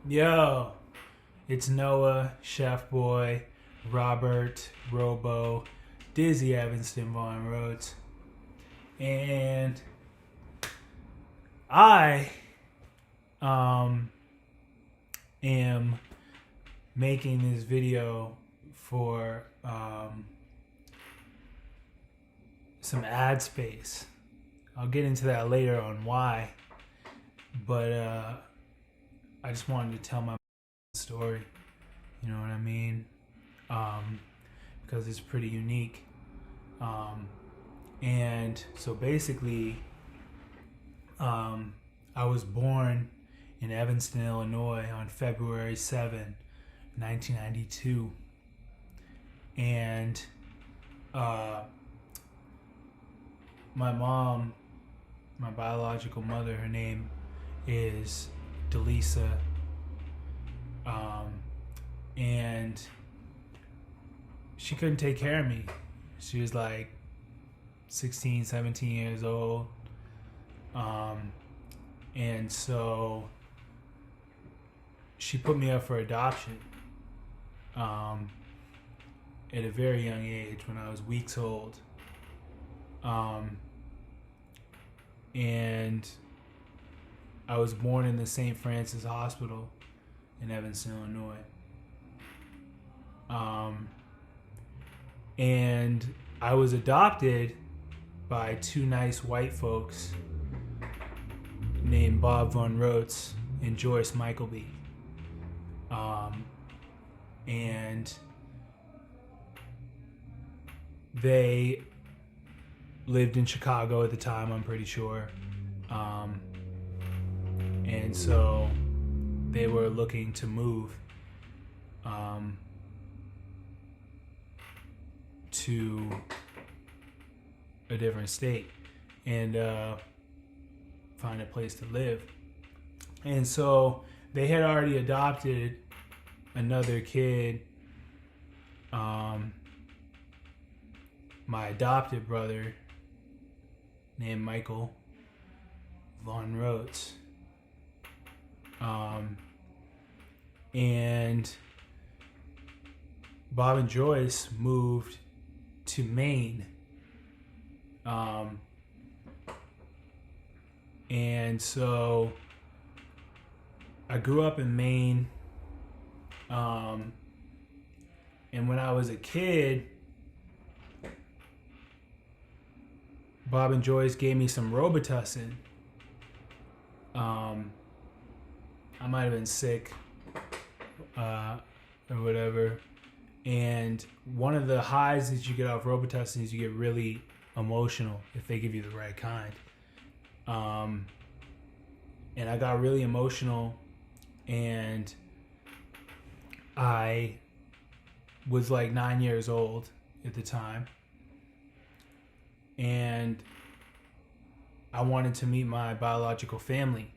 Yo, it's Noah, Chef Boy, Robert, Robo, Dizzy Evanston Von Rhodes, and I am making this video for some ad space. I'll get into that later on why, but I just wanted to tell my story, you know what I mean? Because it's pretty unique. And so basically, I was born in Evanston, Illinois on February 7, 1992. And my mom, my biological mother, her name is Delisa. And she couldn't take care of me. She was like 16, 17 years old. And so she put me up for adoption at a very young age when I was weeks old. And I was born in the St. Francis Hospital in Evanston, Illinois. And I was adopted by two nice white folks named Bob Von Rhodes and Joyce Michaelby. And they lived in Chicago at the time, I'm pretty sure. And so they were looking to move to a different state and find a place to live. And so they had already adopted another kid, my adopted brother named Michael Von Rhodes. And Bob and Joyce moved to Maine. And so I grew up in Maine. And when I was a kid, Bob and Joyce gave me some Robitussin. I might have been sick or whatever. And one of the highs that you get off Robitussin is you get really emotional if they give you the right kind. And I got really emotional, and I was like 9 years old at the time. And I wanted to meet my biological family.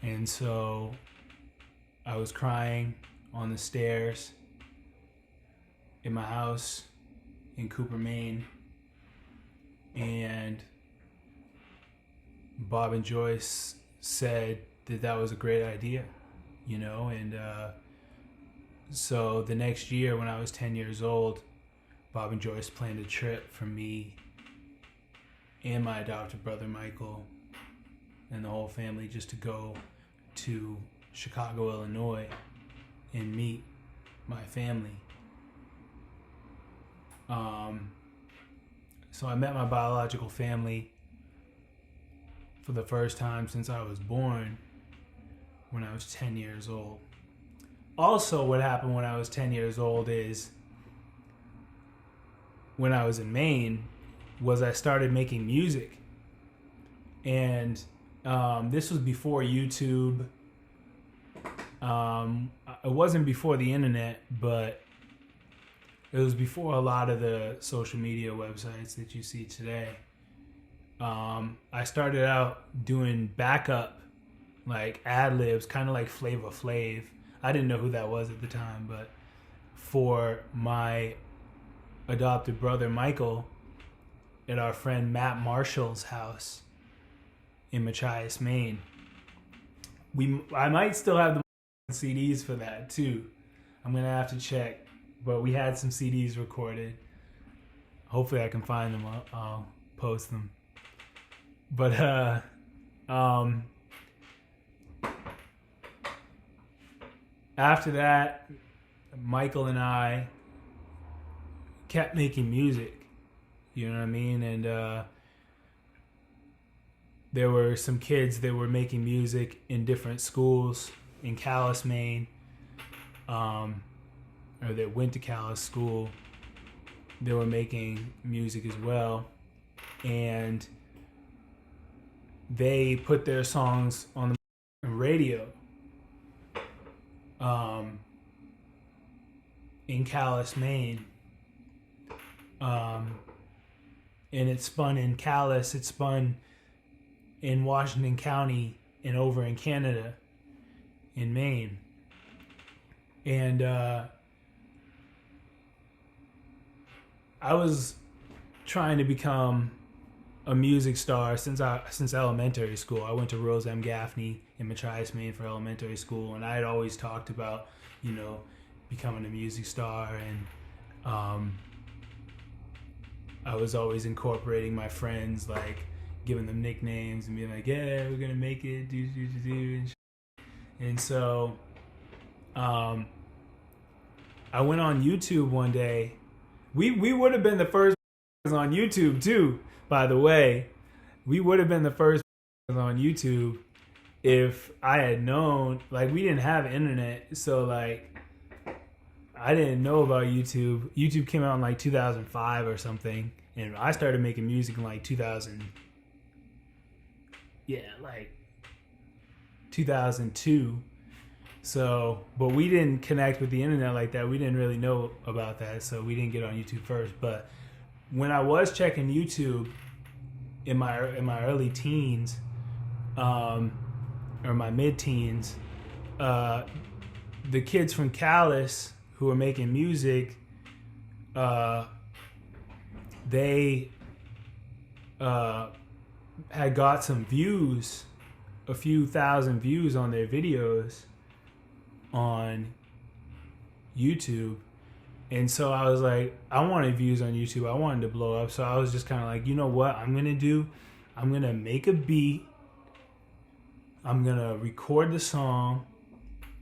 And so I was crying on the stairs in my house in Cooper, Maine. And Bob and Joyce said that that was a great idea, you know? And so the next year when I was 10 years old, Bob and Joyce planned a trip for me and my adopted brother Michael and the whole family just to go to Chicago, Illinois and meet my family. So I met my biological family for the first time since I was born when I was 10 years old. Also, what happened when I was 10 years old is when I was in Maine was I started making music. And this was before YouTube. It wasn't before the internet, but it was before a lot of the social media websites that you see today. I started out doing backup, like ad-libs, kind of like Flavor Flav. I didn't know who that was at the time, but for my adopted brother Michael at our friend Matt Marshall's house in Machias, Maine. I might still have the CDs for that too. I'm gonna have to check, but we had some CDs recorded. Hopefully, I can find them. I'll post them. But after that, Michael and I kept making music. You know what I mean? And there were some kids that were making music in different schools in Calais, Maine, or that went to Calais school. They were making music as well, and they put their songs on the radio in Calais, Maine. And it spun in Calais, it spun in Washington County, and over in Canada, in Maine. And I was trying to become a music star since elementary school. I went to Rose M. Gaffney in Machias, Maine for elementary school, and I had always talked about, becoming a music star, and I was always incorporating my friends, like giving them nicknames and being like, yeah, we're gonna make it, and so I went on YouTube one day. We would have been the first on YouTube too, by the way. We would have been the first on YouTube if I had known. Like, we didn't have internet, so like I didn't know about YouTube. YouTube came out in like 2005 or something, and I started making music in like 2002. So, but we didn't connect with the internet like that. We didn't really know about that, so we didn't get on YouTube first. But when I was checking YouTube in my early teens, or my mid-teens, the kids from Calais who were making music, they had got some views, a few thousand views on their videos on YouTube. And so I was like, I wanted views on YouTube. I wanted to blow up. So I was just kind of like, you know what I'm going to do? I'm going to make a beat. I'm going to record the song.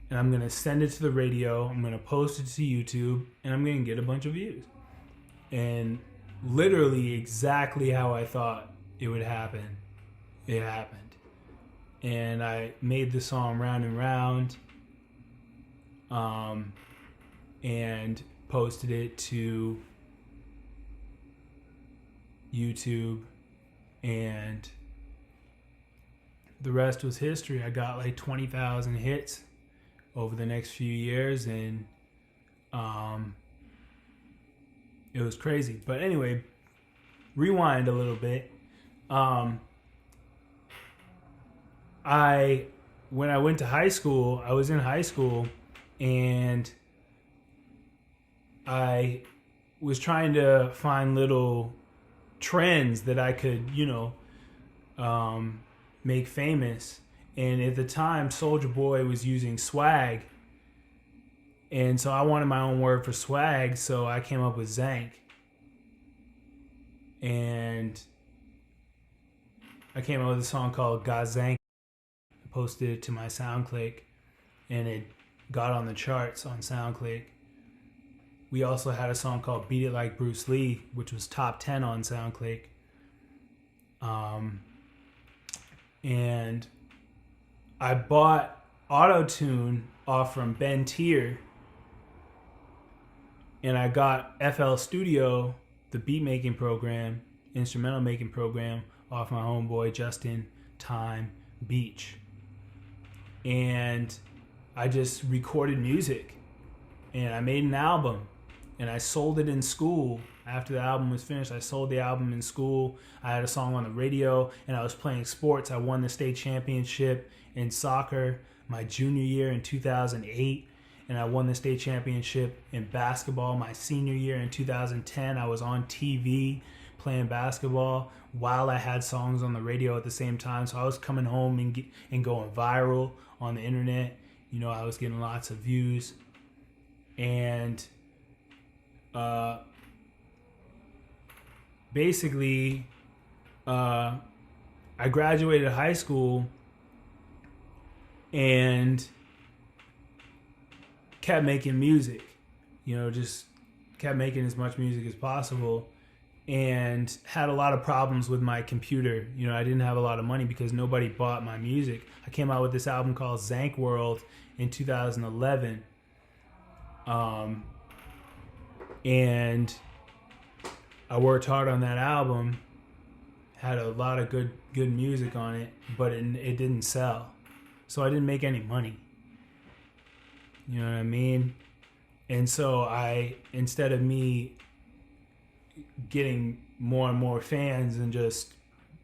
And I'm going to send it to the radio. I'm going to post it to YouTube. And I'm going to get a bunch of views. And literally exactly how I thought it would happen, it happened. And I made the song Round and Round. And posted it to YouTube, and the rest was history. I got like 20,000 hits over the next few years, and it was crazy. But anyway, rewind a little bit. When I went to high school, I was in high school, and I was trying to find little trends that I could, make famous. And at the time, Soulja Boy was using swag. And so I wanted my own word for swag, so I came up with Zank. And I came up with a song called Got Zank. I posted it to my SoundClick, and it got on the charts on SoundClick. We also had a song called Beat It Like Bruce Lee, which was top 10 on SoundClick. And I bought Auto-Tune off from Ben Tier, and I got FL Studio, the beat making program, instrumental making program, off my homeboy Justin Time Beach. And I just recorded music, and I made an album, and I sold it in school. After the album was finished, I sold the album in school. I had a song on the radio, and I was playing sports. I won the state championship in soccer my junior year in 2008, and I won the state championship in basketball my senior year in 2010. I was on TV playing basketball while I had songs on the radio at the same time. So I was coming home and going viral on the internet. You know, I was getting lots of views. And basically, I graduated high school and kept making music. You know, just kept making as much music as possible, and had a lot of problems with my computer. You know, I didn't have a lot of money because nobody bought my music. I came out with this album called Zank in 2011. And I worked hard on that album, had a lot of good music on it, but it didn't sell. So I didn't make any money. You know what I mean? And so instead of me getting more and more fans and just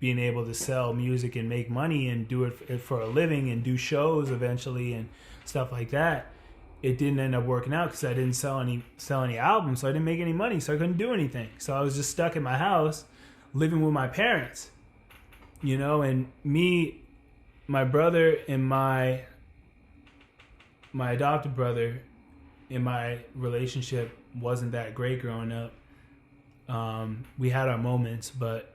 being able to sell music and make money and do it for a living and do shows eventually and stuff like that, it didn't end up working out because I didn't sell any albums, so I didn't make any money, so I couldn't do anything. So I was just stuck in my house, living with my parents, you know. And my brother and my adopted brother, in my relationship wasn't that great growing up. We had our moments, but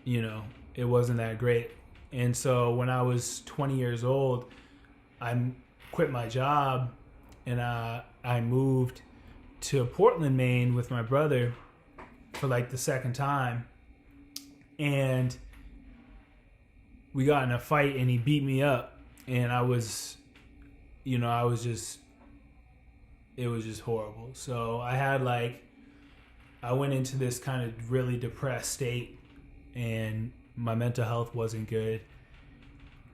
you know, it wasn't that great. And so when I was 20 years old, I quit my job and I moved to Portland, Maine with my brother for like the second time. And we got in a fight and he beat me up, and it was just horrible. So I went into this kind of really depressed state, and my mental health wasn't good.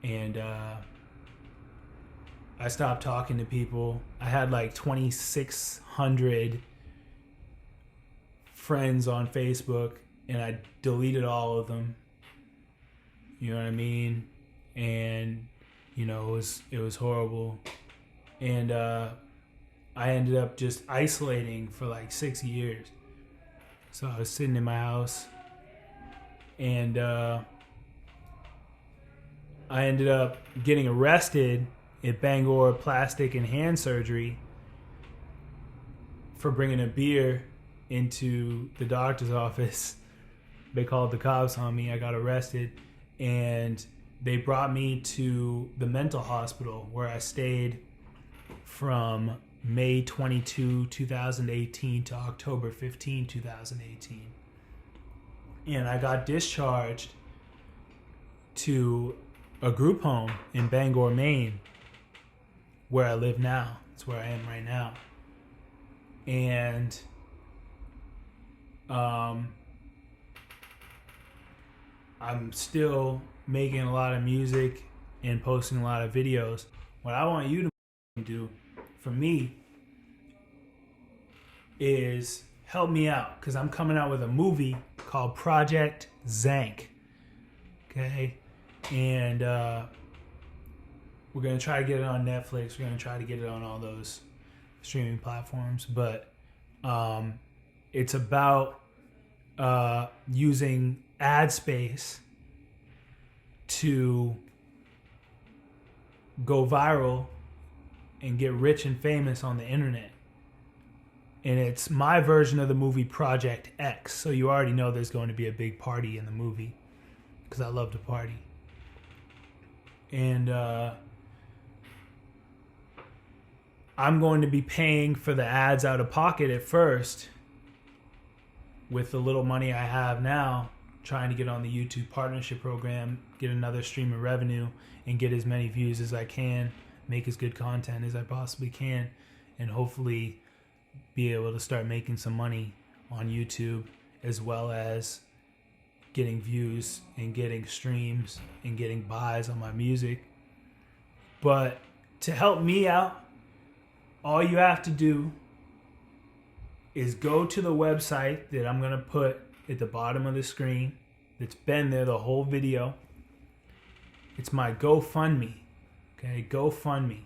And I stopped talking to people. I had like 2,600 friends on Facebook, and I deleted all of them. You know what I mean? And you know, it was horrible. And I ended up just isolating for like 6 years. So I was sitting in my house, and I ended up getting arrested at Bangor Plastic and Hand Surgery for bringing a beer into the doctor's office. They called the cops on me. I got arrested, and they brought me to the mental hospital where I stayed from May 22, 2018 to October 15, 2018. And I got discharged to a group home in Bangor, Maine, where I live now. It's where I am right now. And I'm still making a lot of music and posting a lot of videos. What I want you to do for me is help me out, because I'm coming out with a movie called Project Zank. Okay? And we're going to try to get it on Netflix. We're going to try to get it on all those streaming platforms. But it's about using ad space to go viral and get rich and famous on the internet. And it's my version of the movie Project X. So you already know there's going to be a big party in the movie, because I love to party. And I'm going to be paying for the ads out of pocket at first with the little money I have now, trying to get on the YouTube partnership program, get another stream of revenue, and get as many views as I can, make as good content as I possibly can, and hopefully be able to start making some money on YouTube, as well as getting views and getting streams and getting buys on my music. But to help me out, all you have to do is go to the website that I'm going to put at the bottom of the screen. It's been there the whole video. It's my GoFundMe. Okay, GoFundMe.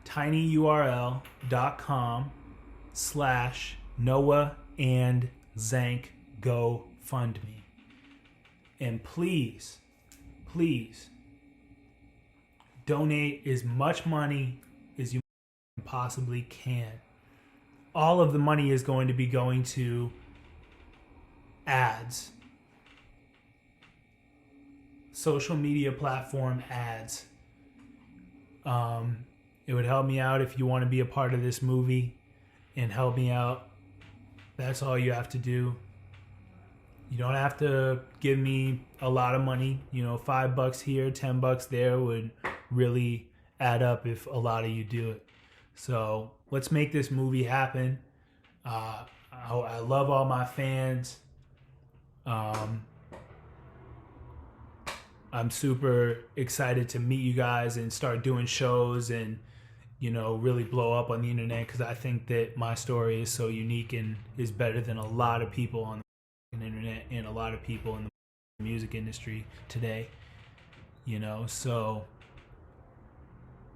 tinyurl.com/Noah and Zank GoFundMe. And please, please donate as much money as you possibly can. All of the money is going to be going to ads, social media platform ads. It would help me out if you want to be a part of this movie and help me out. That's all you have to do. You don't have to give me a lot of money. $5 here, $10 there would really add up if a lot of you do it. So let's make this movie happen. I love all my fans. I'm super excited to meet you guys and start doing shows and, really blow up on the internet, because I think that my story is so unique and is better than a lot of people on the internet and a lot of people in the music industry today. So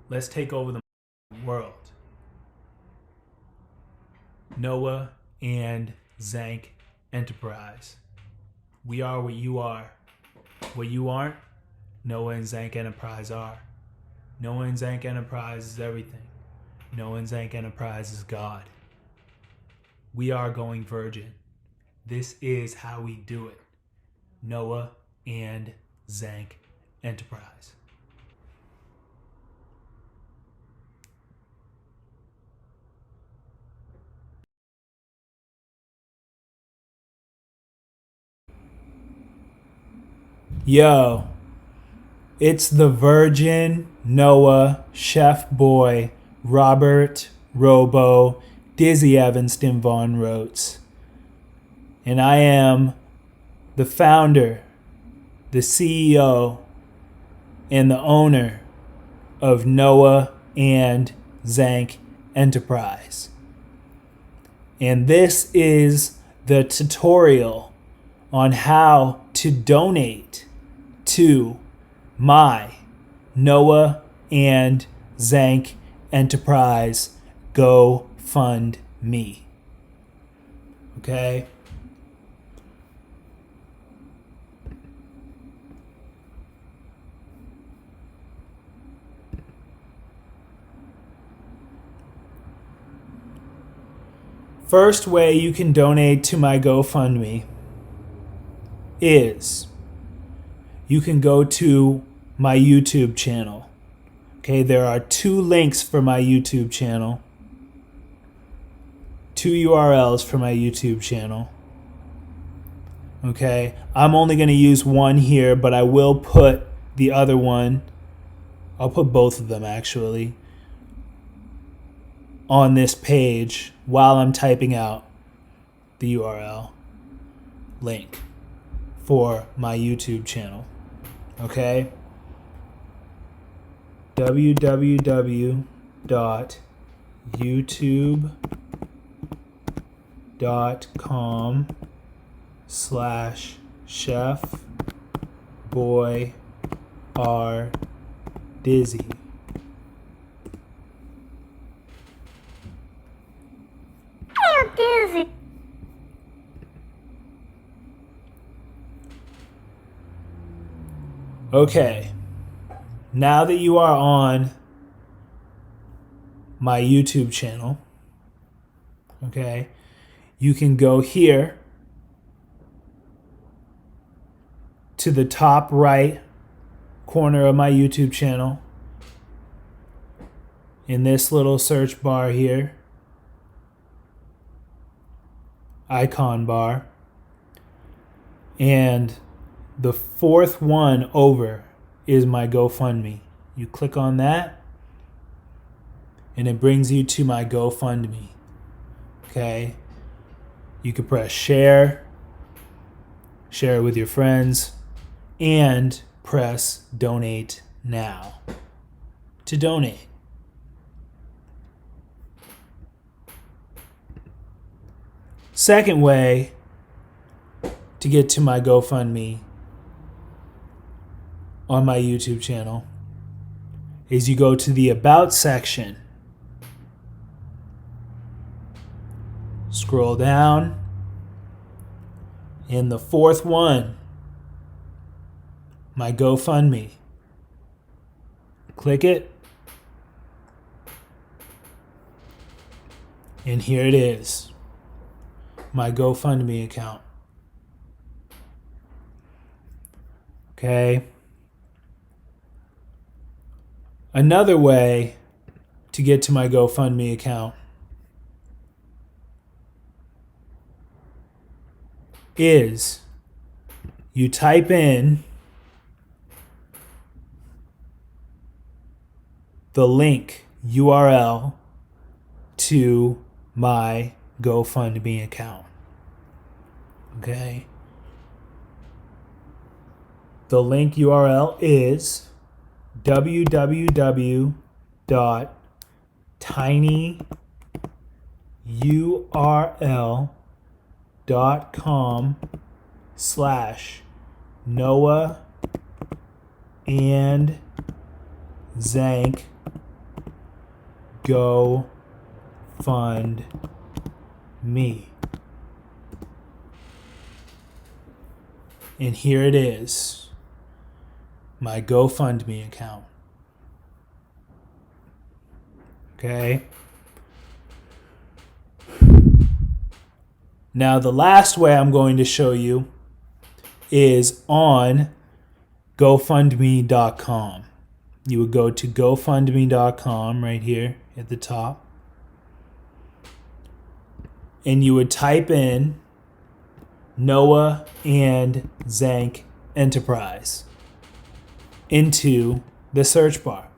let's take over the world. Noah and Zank Enterprise. We are what you are. What you aren't, Noah and Zank Enterprise are. Noah and Zank Enterprise is everything. Noah and Zank Enterprise is God. We are going virgin. This is how we do it. Noah and Zank Enterprise. Yo, it's the Virgin Noah Chef Boy Robert Robo Dizzy Evanston Von Rotes. And I am the founder, the CEO, and the owner of Noah and Zank Enterprise. And this is the tutorial on how to donate to my Noah and Zank Enterprise GoFundMe. Okay? First way you can donate to my GoFundMe is you can go to my YouTube channel. Okay, there are 2 links for my YouTube channel. 2 URLs for my YouTube channel. Okay, I'm only going to use one here, but I will put the other one, I'll put both of them actually, on this page while I'm typing out the URL link for my YouTube channel. Okay? youtube.com/chefboyrdizzy. Dizzy. Okay, now that you are on my YouTube channel, okay, you can go here to the top right corner of my YouTube channel in this little search bar here, icon bar, and the 4th one over is my GoFundMe. You click on that and it brings you to my GoFundMe. Okay? You can press share it with your friends, and press donate now to donate. Second way to get to my GoFundMe on my YouTube channel is you go to the About section, scroll down, and the 4th one my GoFundMe. Click it. And here it is. My GoFundMe account. Okay. Another way to get to my GoFundMe account is you type in the link URL to my GoFundMe account. Okay. The link URL is tinyurl.com/Noah and Zank GoFundMe. And here it is, my GoFundMe account. Okay. Now, the last way I'm going to show you is on GoFundMe.com. You would go to GoFundMe.com right here at the top. And you would type in Noah and Zank Enterprise into the search bar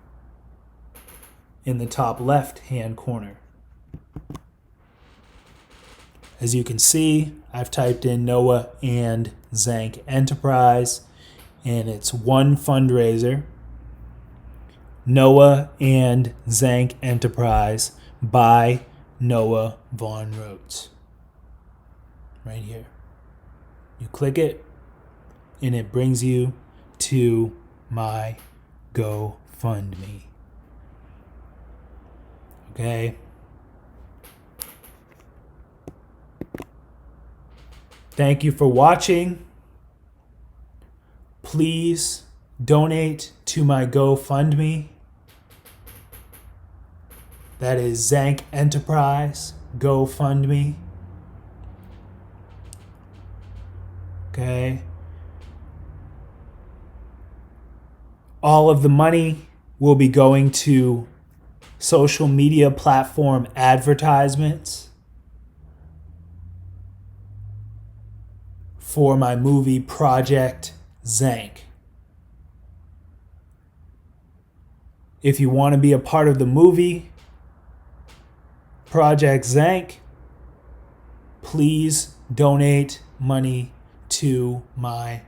in the top left-hand corner. As you can see, I've typed in Noah and Zank Enterprise, and it's one fundraiser, Noah and Zank Enterprise by Noah Von Rhodes. Right here. You click it, and it brings you to my GoFundMe. Okay? Thank you for watching. Please donate to my GoFundMe. That is Zank Enterprise GoFundMe. Okay. All of the money will be going to social media platform advertisements for my movie Project Zank. If you want to be a part of the movie Project Zank, please donate money to my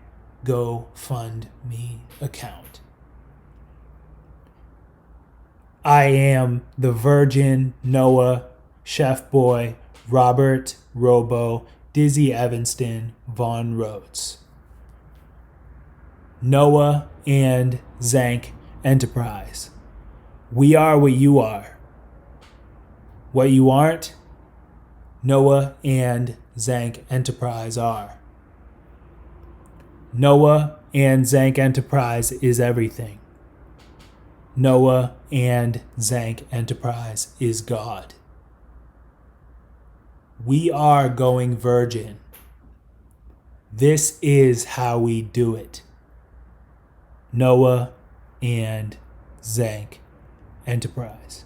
GoFundMe account. I am the Virgin Noah Chef Boy Robert Robo Dizzy Evanston Von Rhodes. Noah and Zank Enterprise. We are what you are. What you aren't, Noah and Zank Enterprise are. Noah and Zank Enterprise is everything. Noah and Zank Enterprise is God. We are going virgin. This is how we do it. Noah and Zank Enterprise.